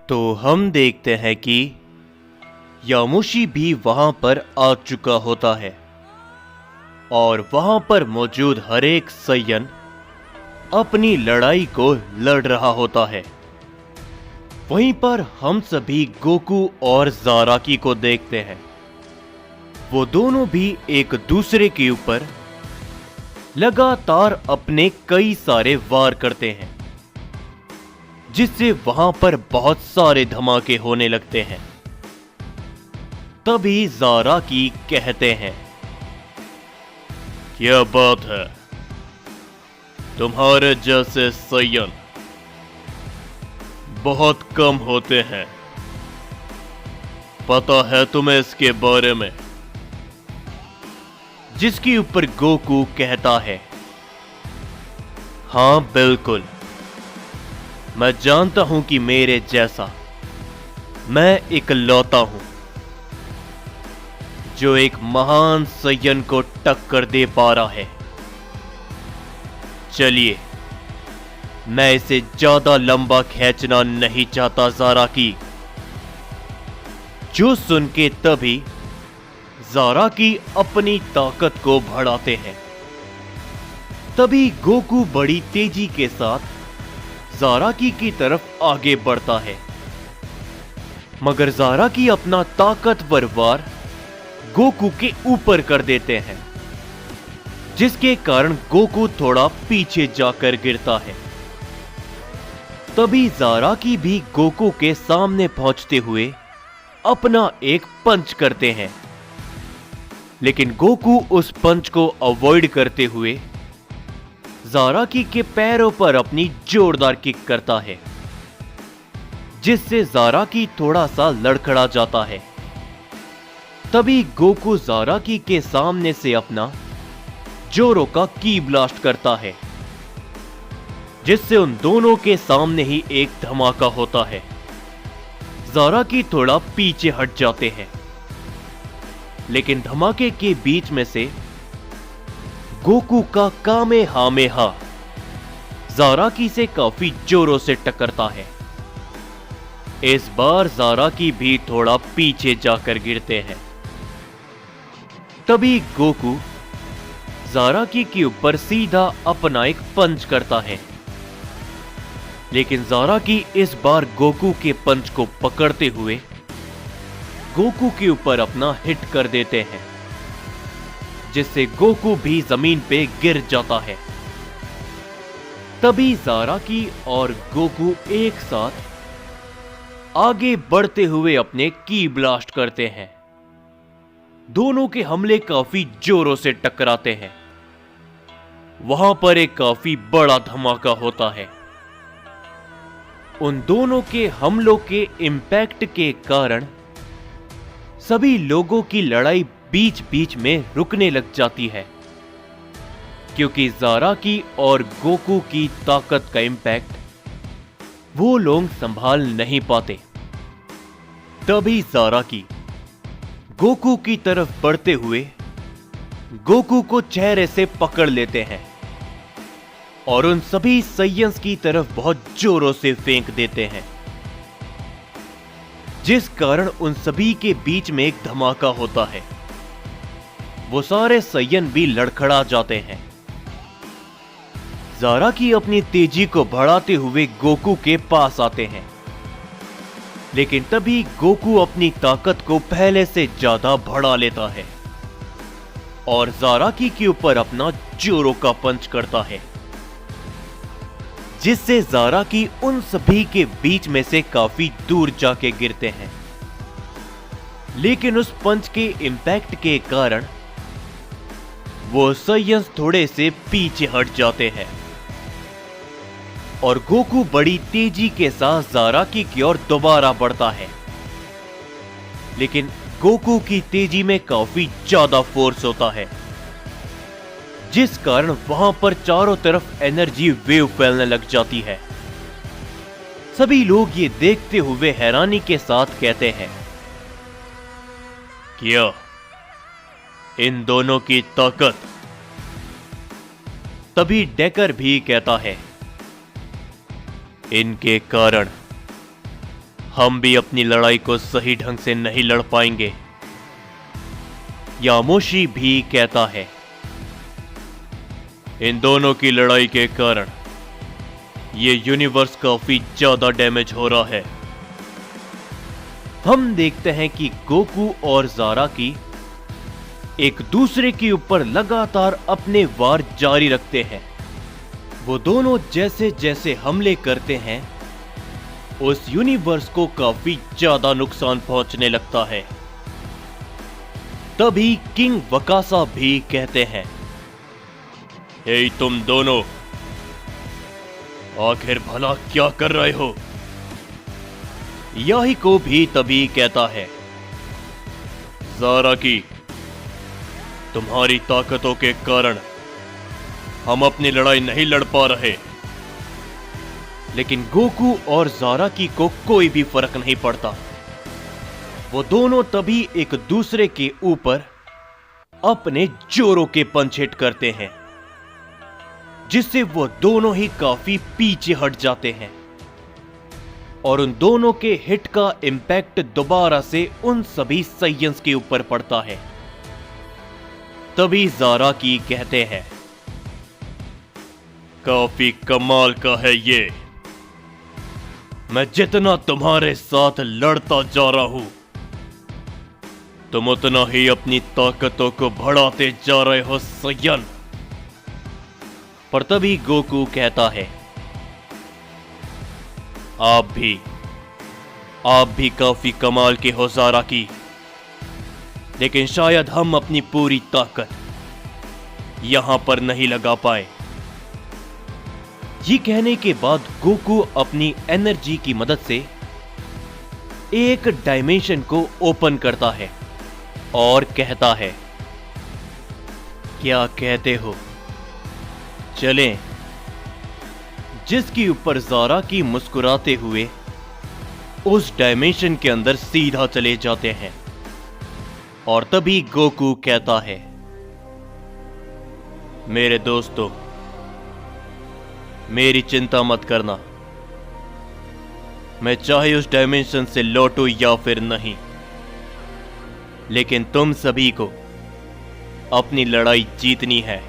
तो हम देखते हैं कि यामुशी भी वहां पर आ चुका होता है और वहां पर मौजूद हर एक सैयन अपनी लड़ाई को लड़ रहा होता है। वहीं पर हम सभी गोकू और ज़ाराकी को देखते हैं। वो दोनों भी एक दूसरे के ऊपर लगातार अपने कई सारे वार करते हैं, जिससे वहां पर बहुत सारे धमाके होने लगते हैं। तभी ज़ाराकी कहते हैं, क्या बात है, तुम्हारे जैसे सैयन बहुत कम होते हैं। पता है तुम्हें इसके बारे में? जिसके ऊपर गोकू कहता है, हां बिल्कुल, मैं जानता हूं कि मेरे जैसा मैं इकलौता हूं जो एक महान सैयन को टक्कर दे पा रहा है। चलिए, मैं इसे ज्यादा लंबा खींचना नहीं चाहता ज़ाराकी। जो सुन के तभी ज़ाराकी अपनी ताकत को बढ़ाते हैं। तभी गोकू बड़ी तेजी के साथ ज़ाराकी की तरफ आगे बढ़ता है, मगर ज़ाराकी अपना ताकतवर वार गोकू के ऊपर कर देते हैं, जिसके कारण गोकू थोड़ा पीछे जाकर गिरता है। तभी ज़ाराकी भी गोकू के सामने पहुंचते हुए अपना एक पंच करते हैं, लेकिन गोकू उस पंच को अवॉइड करते हुए ज़ाराकी के पैरों पर अपनी जोरदार किक करता है, जिससे ज़ाराकी थोड़ा सा लड़खड़ा जाता है। तभी गोकू ज़ाराकी के सामने से अपना जोरो का की ब्लास्ट करता है, जिससे उन दोनों के सामने ही एक धमाका होता है। ज़ाराकी थोड़ा पीछे हट जाते हैं, लेकिन धमाके के बीच में से गोकू का कामेहामेहा ज़ाराकी से काफी जोरों से टकरता है। इस बार ज़ाराकी भी थोड़ा पीछे जाकर गिरते हैं। तभी गोकू ज़ाराकी के ऊपर सीधा अपना एक पंच करता है, लेकिन ज़ाराकी इस बार गोकू के पंच को पकड़ते हुए गोकू के ऊपर अपना हिट कर देते हैं, जिससे गोकू भी जमीन पे गिर जाता है। तभी ज़ाराकी और गोकू एक साथ आगे बढ़ते हुए अपने की ब्लास्ट करते हैं। दोनों के हमले काफी जोरों से टकराते हैं। वहां पर एक काफी बड़ा धमाका होता है। उन दोनों के हमलों के इंपैक्ट के कारण सभी लोगों की लड़ाई बीच बीच में रुकने लग जाती है, क्योंकि ज़ाराकी और गोकू की ताकत का इंपैक्ट वो लोग संभाल नहीं पाते। तभी ज़ाराकी गोकू की तरफ बढ़ते हुए गोकू को चेहरे से पकड़ लेते हैं और उन सभी सैयन्स की तरफ बहुत जोरों से फेंक देते हैं, जिस कारण उन सभी के बीच में एक धमाका होता है। वो सारे सैयन भी लड़खड़ा जाते हैं। ज़ाराकी अपनी तेजी को बढ़ाते हुए गोकू के पास आते हैं, लेकिन तभी गोकू अपनी ताकत को पहले से ज्यादा बढ़ा लेता है और ज़ाराकी के ऊपर अपना जोरो का पंच करता है, जिससे ज़ाराकी उन सभी के बीच में से काफी दूर जाके गिरते हैं। लेकिन उस पंच के इंपैक्ट के कारण वो सैयन्स थोड़े से पीछे हट जाते हैं और गोकू बड़ी तेजी के साथ ज़ाराकी की ओर दोबारा बढ़ता है। लेकिन गोकू की तेजी में काफी ज्यादा फोर्स होता है, जिस कारण वहां पर चारों तरफ एनर्जी वेव फैलने लग जाती है। सभी लोग ये देखते हुए हैरानी के साथ कहते हैं, क्या इन दोनों की ताकत? तभी डेकर भी कहता है, इनके कारण हम भी अपनी लड़ाई को सही ढंग से नहीं लड़ पाएंगे। यामोशी भी कहता है, इन दोनों की लड़ाई के कारण ये यूनिवर्स काफी ज्यादा डैमेज हो रहा है। हम देखते हैं कि गोकू और ज़ारा की एक दूसरे के ऊपर लगातार अपने वार जारी रखते हैं। वो दोनों जैसे जैसे हमले करते हैं उस यूनिवर्स को काफी ज्यादा नुकसान पहुंचने लगता है। तभी किंग वकासा भी कहते हैं, हे तुम दोनों, आखिर भला क्या कर रहे हो? याहिको भी तभी कहता है, ज़ारा की, तुम्हारी ताकतों के कारण हम अपनी लड़ाई नहीं लड़ पा रहे। लेकिन गोकू और ज़ारा की को कोई भी फर्क नहीं पड़ता। वो दोनों तभी एक दूसरे के ऊपर अपने जोरों के पंच हिट करते हैं, जिससे वो दोनों ही काफी पीछे हट जाते हैं और उन दोनों के हिट का इंपैक्ट दोबारा से उन सभी साइयंस के ऊपर पड़ता है। तभी ज़ारा की कहते हैं, काफी कमाल का है ये। मैं जितना तुम्हारे साथ लड़ता जा रहा हूं, तुम उतना ही अपनी ताकतों को बढ़ाते जा रहे हो सयन। पर तभी गोकू कहता है, आप भी काफी कमाल के हो ज़ारा की, लेकिन शायद हम अपनी पूरी ताकत यहां पर नहीं लगा पाए। ये कहने के बाद गोकू अपनी एनर्जी की मदद से एक डायमेंशन को ओपन करता है और कहता है, क्या कहते हो, चलें? जिसके ऊपर ज़ारा की मुस्कुराते हुए उस डायमेंशन के अंदर सीधा चले जाते हैं। और तभी गोकू कहता है, मेरे दोस्तों, मेरी चिंता मत करना। मैं चाहे उस डायमेंशन से लौटूं या फिर नहीं, लेकिन तुम सभी को अपनी लड़ाई जीतनी है।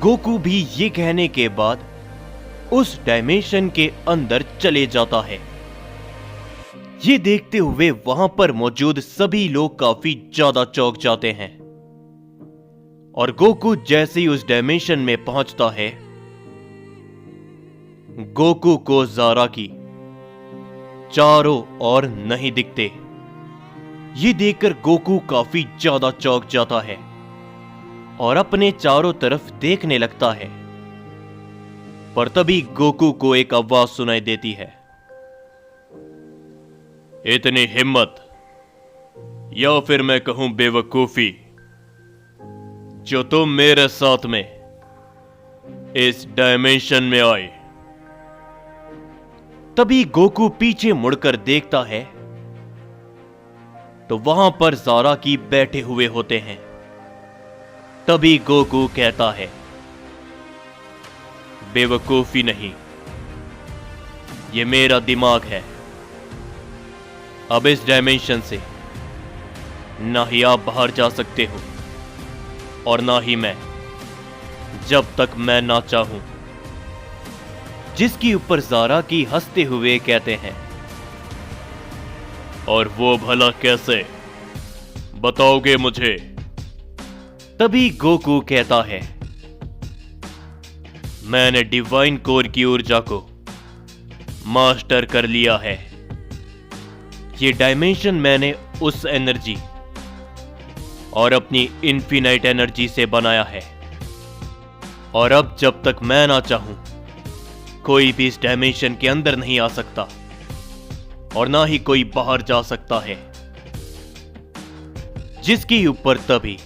गोकू भी ये कहने के बाद उस डायमेंशन के अंदर चले जाता है। ये देखते हुए वहां पर मौजूद सभी लोग काफी ज्यादा चौंक जाते हैं और गोकू जैसे ही उस डायमेंशन में पहुंचता है, गोकू को ज़ारा की चारों ओर नहीं दिखते। ये देखकर गोकू काफी ज्यादा चौंक जाता है और अपने चारों तरफ देखने लगता है। पर तभी गोकू को एक आवाज सुनाई देती है, इतनी हिम्मत, या फिर मैं कहूं बेवकूफी, जो तुम मेरे साथ में इस डायमेंशन में आए। तभी गोकू पीछे मुड़कर देखता है तो वहां पर ज़ारा की बैठे हुए होते हैं। तभी गोकू कहता है, बेवकूफी नहीं, ये मेरा दिमाग है। अब इस डायमेंशन से ना ही आप बाहर जा सकते हो और ना ही मैं, जब तक मैं ना चाहूं। जिसके ऊपर ज़ारा की हंसते हुए कहते हैं, और वो भला कैसे, बताओगे मुझे? तभी गोकू कहता है, मैंने डिवाइन कोर की ऊर्जा को मास्टर कर लिया है। ये डायमेंशन मैंने उस एनर्जी और अपनी इन्फिनाइट एनर्जी से बनाया है, और अब जब तक मैं ना चाहूं, कोई भी इस डायमेंशन के अंदर नहीं आ सकता और ना ही कोई बाहर जा सकता है। जिसके ऊपर तभी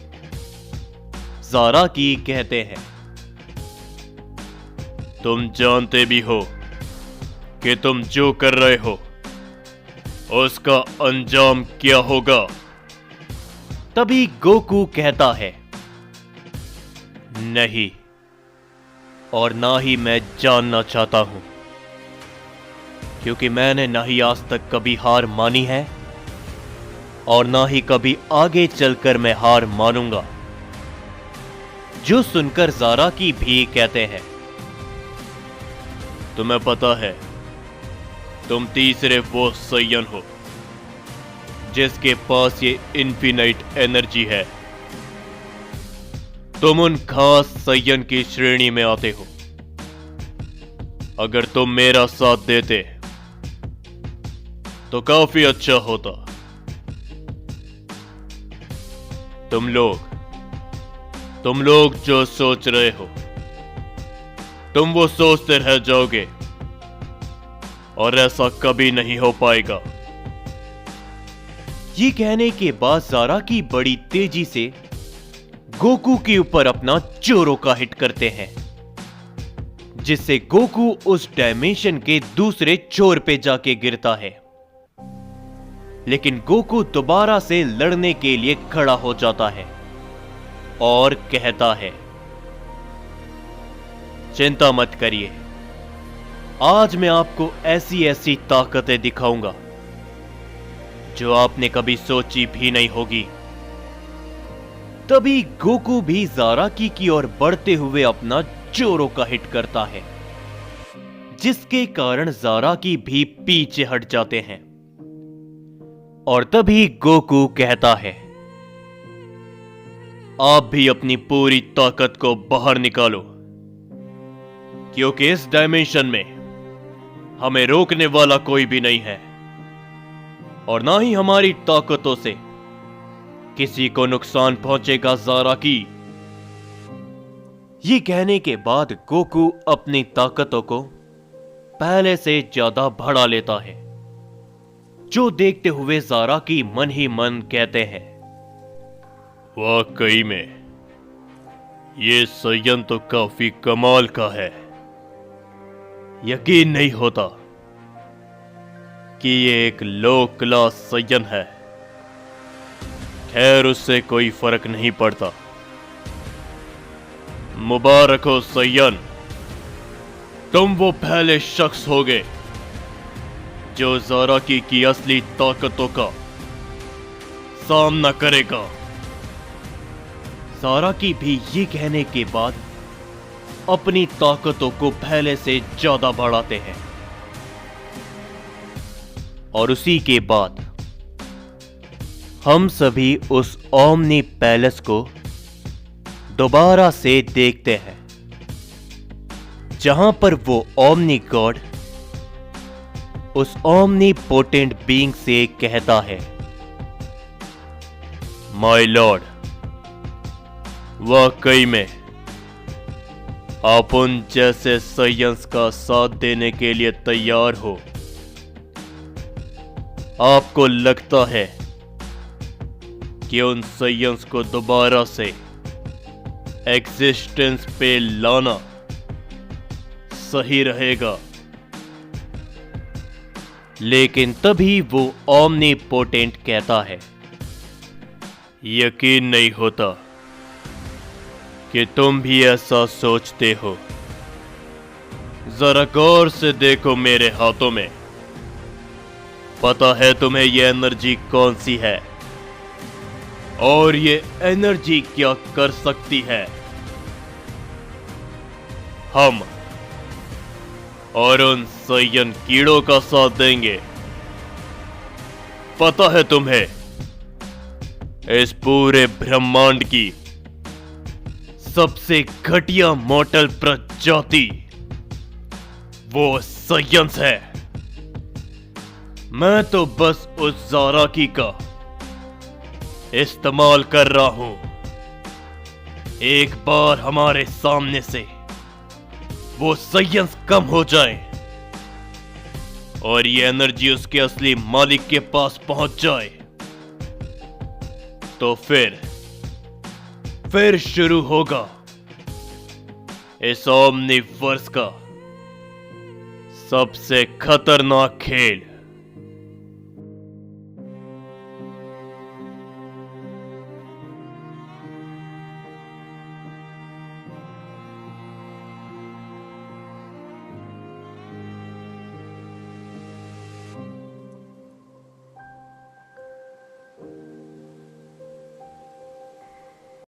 ज़ारा की कहते हैं, तुम जानते भी हो कि तुम जो कर रहे हो उसका अंजाम क्या होगा। तभी गोकू कहता है, नहीं, और ना ही मैं जानना चाहता हूं। क्योंकि मैंने ना ही आज तक कभी हार मानी है और ना ही कभी आगे चलकर मैं हार मानूंगा। जो सुनकर ज़ाराकी भी कहते हैं, तुम्हें पता है तुम तीसरे वो सैयन हो जिसके पास ये इन्फिनाइट एनर्जी है। तुम उन खास सैयन की श्रेणी में आते हो। अगर तुम मेरा साथ देते तो काफी अच्छा होता। तुम लोग जो सोच रहे हो तुम वो सोचते रह जाओगे और ऐसा कभी नहीं हो पाएगा। ये कहने के बाद ज़ाराकी बड़ी तेजी से गोकू के ऊपर अपना जोरोका हिट करते हैं, जिससे गोकू उस डायमेंशन के दूसरे छोर पे जाके गिरता है। लेकिन गोकू दोबारा से लड़ने के लिए खड़ा हो जाता है और कहता है, चिंता मत करिए, आज मैं आपको ऐसी ऐसी ताकतें दिखाऊंगा जो आपने कभी सोची भी नहीं होगी। तभी गोकू भी ज़ाराकी की ओर बढ़ते हुए अपना जोरोका हिट करता है, जिसके कारण ज़ाराकी भी पीछे हट जाते हैं। और तभी गोकू कहता है, आप भी अपनी पूरी ताकत को बाहर निकालो, क्योंकि इस डायमेंशन में हमें रोकने वाला कोई भी नहीं है और ना ही हमारी ताकतों से किसी को नुकसान पहुंचेगा ज़ाराकी। ये कहने के बाद गोकू अपनी ताकतों को पहले से ज्यादा बढ़ा लेता है, जो देखते हुए ज़ाराकी मन ही मन कहते हैं, वाकई में ये सैयन तो काफी कमाल का है। यकीन नहीं होता कि ये एक लो क्लास सैयन है। खैर, उससे कोई फर्क नहीं पड़ता। मुबारक हो सैयन, तुम वो पहले शख्स होगे जो ज़ाराकी की असली ताकतों का सामना करेगा। ज़ाराकी भी ये कहने के बाद अपनी ताकतों को पहले से ज्यादा बढ़ाते हैं और उसी के बाद हम सभी उस ओमनी पैलेस को दोबारा से देखते हैं, जहां पर वो ओमनी गॉड उस ओमनी पोटेंट बीइंग से कहता है, माय लॉर्ड, वाकई में आप उन जैसे सैयंस का साथ देने के लिए तैयार हो। आपको लगता है कि उन सैयंस को दोबारा से एग्जिस्टेंस पे लाना सही रहेगा। लेकिन तभी वो ओमनी पोटेंट कहता है, यकीन नहीं होता कि तुम भी ऐसा सोचते हो। जरा गौर से देखो मेरे हाथों में। पता है तुम्हें ये एनर्जी कौन सी है और ये एनर्जी क्या कर सकती है? हम और उन सैयन कीड़ों का साथ देंगे। पता है तुम्हें, इस पूरे ब्रह्मांड की सबसे घटिया मॉर्टल प्रजाति वो सैयंस है। मैं तो बस उस ज़ाराकी का इस्तेमाल कर रहा हूं। एक बार हमारे सामने से वो सैयंस कम हो जाए और ये एनर्जी उसके असली मालिक के पास पहुंच जाए, तो फिर शुरू होगा इस ओमनीवर्स का सबसे खतरनाक खेल।